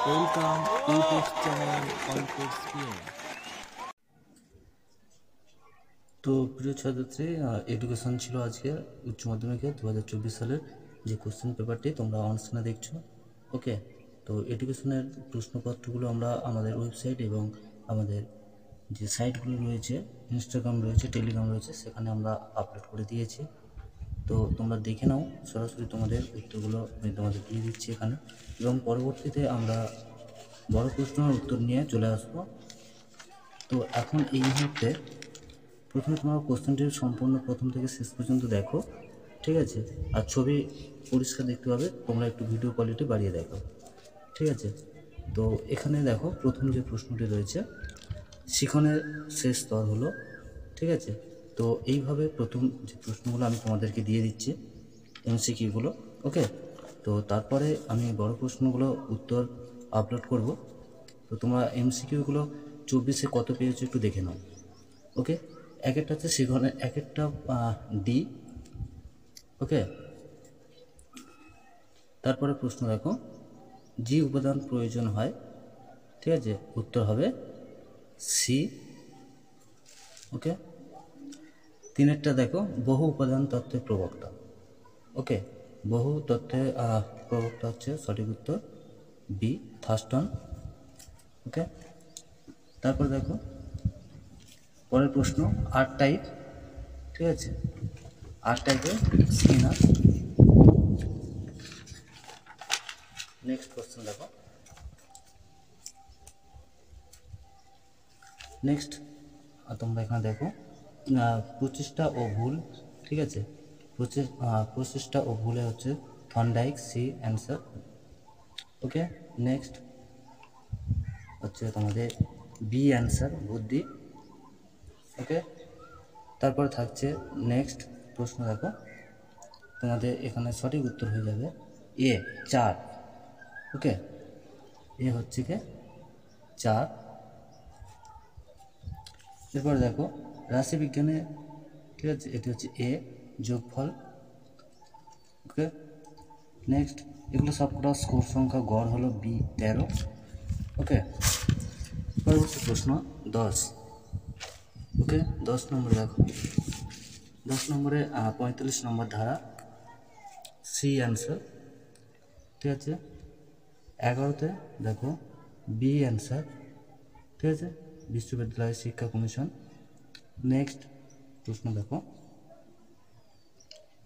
Welcome YouTube channel All Codes PM. তো প্রিয় ছাত্রছাত্রী, এডুকেশন ছিল আজকে উচ্চ মাধ্যমিকে 2024 সালের যে কোশ্চেন পেপারটি তোমরা অনস্ক্রিনে দেখছো। ওকে, তো এডুকেশনের প্রশ্নপত্রগুলো আমরা আমাদের ওয়েবসাইট এবং আমাদের যে সাইটগুলো রয়েছে, ইনস্টাগ্রাম রয়েছে, টেলিগ্রাম রয়েছে, সেখানে আমরা আপলোড করে দিয়েছি। তো তোমরা দেখে নাও, সরাসরি তোমাদের উত্তরগুলো আমি তোমাদের দিয়ে দিচ্ছি এখানে, এবং পরবর্তীতে আমরা বড় প্রশ্নের উত্তর নিয়ে চলে আসবো। তো এখন এই মুহূর্তে প্রথমে তোমরা কোশ্চেনটির সম্পূর্ণ প্রথম থেকে শেষ পর্যন্ত দেখো, ঠিক আছে? আর ছবি পরিষ্কার দেখতে পাবে, তোমরা একটু ভিডিও কোয়ালিটি বাড়িয়ে দেখো, ঠিক আছে? তো এখানে দেখো প্রথম যে প্রশ্নটি রয়েছে, শিখনের শেষ স্তর হলো, ঠিক আছে? তো এইভাবে প্রথম যে প্রশ্নগুলো আমি তোমাদেরকে দিয়ে দিচ্ছি, এমসিকিউগুলো, ওকে? তো তারপরে আমি বড় প্রশ্নগুলো উত্তর আপলোড করব। তো তোমরা এমসিকিউগুলো 24-এ কত পেয়েছো একটু দেখে নাও, ওকে? এক একটা হচ্ছে শিখনের এক একটা ডি, ওকে? তারপরে প্রশ্ন দেখো, জি উপাদান প্রয়োজন হয়, ঠিক আছে? উত্তর হবে সি, ওকে? তিনেরটা দেখো, বহু উপাদান তত্ত্বের প্রবক্তা, ওকে? বহু তত্ত্বের প্রবক্তা হচ্ছে সঠিক উত্তর বি, থার্স্টন, ওকে? তারপর দেখো পরের প্রশ্ন, আর টাইপ, ঠিক আছে? আর টাইপের স্কিনার। নেক্সট কোশ্চেন দেখো, নেক্সট তোমরা এখানে দেখো প্রচেষ্টা ও ভুল, ঠিক আছে? প্রচেষ্টা ও ভুলে হচ্ছে Thorndike, C answer, okay? Next হচ্ছে তোমাদের বি অ্যান্সার, বুদ্ধি, ওকে? তারপরে থাকছে নেক্সট প্রশ্ন দেখো, তোমাদের এখানে সঠিক উত্তর হয়ে যাবে এ, 4, ওকে? এ হচ্ছে কি 4। এরপর দেখো রাশিবিজ্ঞানে, ঠিক আছে? এটি হচ্ছে এ, যোগফল, ওকে? নেক্সট এগুলো সবকটা স্কোর সংখ্যা, গড় হলো বি, 13, ওকে? পরবর্তী প্রশ্ন 10, ওকে? 10 নম্বরে দেখো, 10 নম্বরে 45 নম্বর ধারা, সি অ্যান্সার, ঠিক আছে? 11তে দেখো বি অ্যান্সার, ঠিক আছে? বিশ্ববিদ্যালয় শিক্ষা কমিশন। নেক্সট প্রশ্ন দেখো,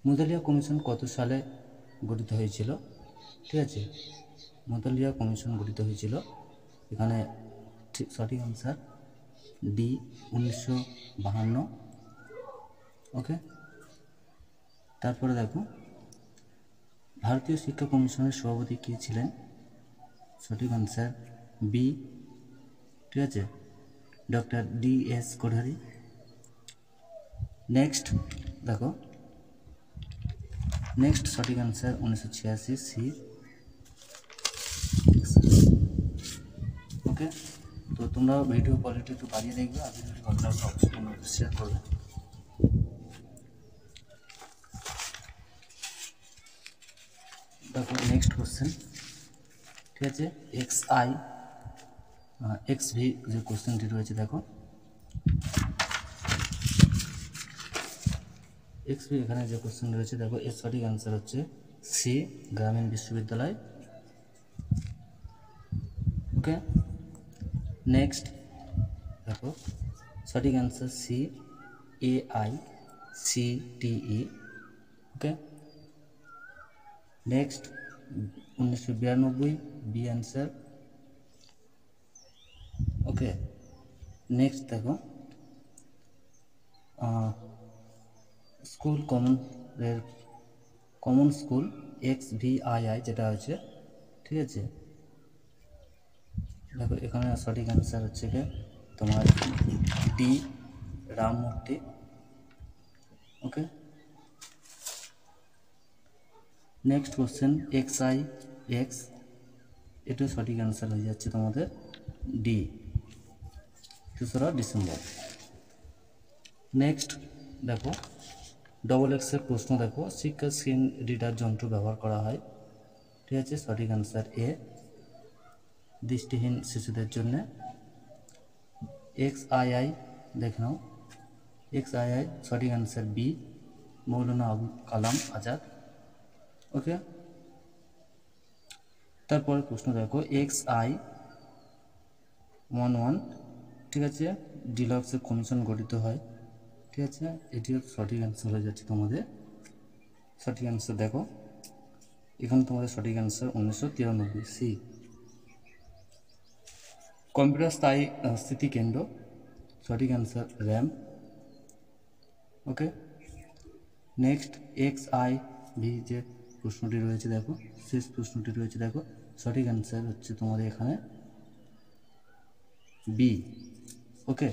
মুদালিয়া কমিশন কত সালে গঠিত হয়েছিল, ঠিক আছে? মুদালিয়া কমিশন গঠিত হয়েছিল, এখানে ঠিক সঠিক আনসার ডি, 1952, ওকে? তারপরে দেখো ভারতীয় শিক্ষা কমিশনের সভাপতি কে ছিলেন, সঠিক আনসার বি, ঠিক আছে? Doctor D S Kothari. Next দেখো, নেক্সট সঠিক আনসার 1986, সি, ওকে? তো তোমরা ভিডিও কোয়ালিটি একটু বাড়িয়ে দেখবে, আর ভিডিওটি ভালো লাগলে অবশ্যই তোমরা শেয়ার করবে। দেখো নেক্সট কোশ্চেন, ঠিক আছে? এক্স আই এক্স ভি যে কোশ্চেনটি রয়েছে, দেখো এক্স ভি এখানে যে কোশ্চেন রয়েছে, দেখো এর সঠিক অ্যান্সার হচ্ছে সি, গ্রামীণ বিশ্ববিদ্যালয়, ওকে? নেক্সট দেখো সঠিক answer C, A I C T E, okay? Next 1992, B answer, okay? Next দেখো school common school X V I I যেটা হচ্ছে, ঠিক আছে? দেখো এখানে সঠিক অ্যান্সার হচ্ছে কি তোমার D, Ramamurthy, okay? Next question x I x, এটা সঠিক অ্যান্সার হয়ে যাচ্ছে তোমাদের ডি, 3রা ডিসেম্বর। নেক্সট দেখো ডবল এক্সের প্রশ্ন, দেখো শিক্ষা স্ক্রিন রিডার যন্ত্র ব্যবহার করা হয়, ঠিক আছে? সঠিক অ্যান্সার এ। দৃষ্টিহীন শিশুদের জন্য। XII দেখে নাও, XII সঠিক অ্যান্সার বি, মৌলানা আবুল কালাম আজাদ। ওকে, তারপরে প্রশ্ন দেখো XI11, ঠিক আছে, ডিলক্সের কমিশন গঠিত হয়, ঠিক আছে, এটিও সঠিক অ্যান্সার হয়ে যাচ্ছে তোমাদের। সঠিক অ্যান্সার দেখো এখানে তোমাদের সঠিক অ্যান্সার 1993 সি। কম্পিউটার স্থায়ী স্মৃতিকেন্দ্র, সঠিক অ্যান্সার র্যাম। ওকে, নেক্সট XIV যে প্রশ্নটি রয়েছে দেখো, শেষ প্রশ্নটি রয়েছে দেখো, সঠিক অ্যান্সার হচ্ছে তোমাদের এখানে বি। ওকে,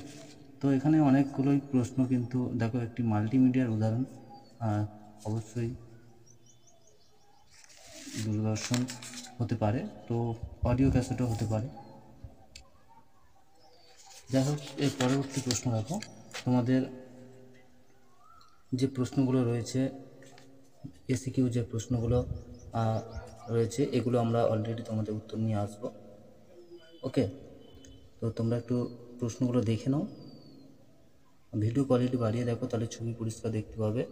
তো এখানে অনেকগুলোই প্রশ্ন কিন্তু দেখো একটি মাল্টিমিডিয়ার উদাহরণ, অবশ্যই দূরদর্শন হতে পারে, তো অডিও ক্যাসেটও হতে পারে। যাই হোক, এর পরবর্তী প্রশ্ন দেখো, তোমাদের যে প্রশ্নগুলো রয়েছে এসিকিউ যে প্রশ্নগুলো রয়েছে এগুলো আমরা অলরেডি তোমাদের উত্তর নিয়ে আসবো। ওকে, তো তোমরা একটু প্রশ্নগুলো দেখে নাও, ভিডিও কোয়ালিটি বাড়িয়ে দেখো, তাহলে ছবি পরিষ্কার দেখতে পাবে।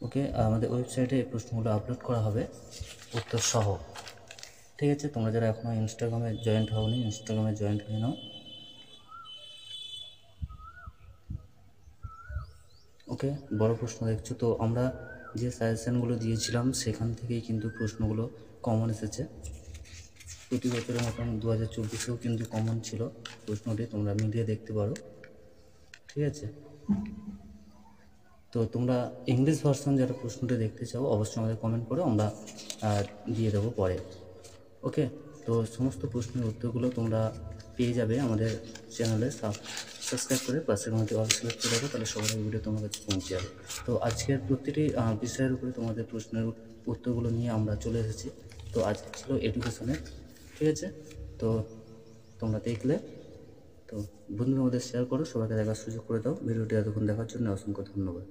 ওকে, আমাদের ওয়েবসাইটে এই প্রশ্নগুলো আপলোড করা হবে উত্তর সহ, ঠিক আছে। তোমরা যারা এখনও ইনস্টাগ্রামে জয়েন্ট হওনি, ইনস্টাগ্রামে জয়েন্ট হয়ে নাও। ওকে, বড় প্রশ্ন দেখছো তো, আমরা যে সাজেশানগুলো দিয়েছিলাম সেখান থেকেই কিন্তু প্রশ্নগুলো কমন এসেছে। প্রতি বছরের মতন 2024-এও কিন্তু কমন ছিল প্রশ্নটি, তোমরা মিলিয়ে দেখতে পারো, ঠিক আছে। তো তোমরা ইংলিশ ভার্সন যারা প্রশ্নটি দেখতে চাও অবশ্যই আমাদের কমেন্ট করো, আমরা দিয়ে দেবো পরে। ওকে, তো সমস্ত প্রশ্নের উত্তরগুলো তোমরা পেয়ে যাবে আমাদের চ্যানেলে, সাবস্ক্রাইব করে পাশের মধ্যে অল সিলেক্ট করে রাখো, তাহলে সবার ভিডিও তোমার কাছে পৌঁছে যাবে। তো আজকের প্রতিটি বিষয়ের উপরে তোমাদের প্রশ্নের উত্তরগুলো নিয়ে আমরা চলে এসেছি। তো আজকে ছিল এডুকেশনের, ঠিক আছে। তো তোমরা দেখলে, তো বন্ধুদের মধ্যে শেয়ার করো, সবাইকে দেখার সুযোগ করে দাও। ভিডিওটি এতক্ষণ দেখার জন্য অসংখ্য ধন্যবাদ।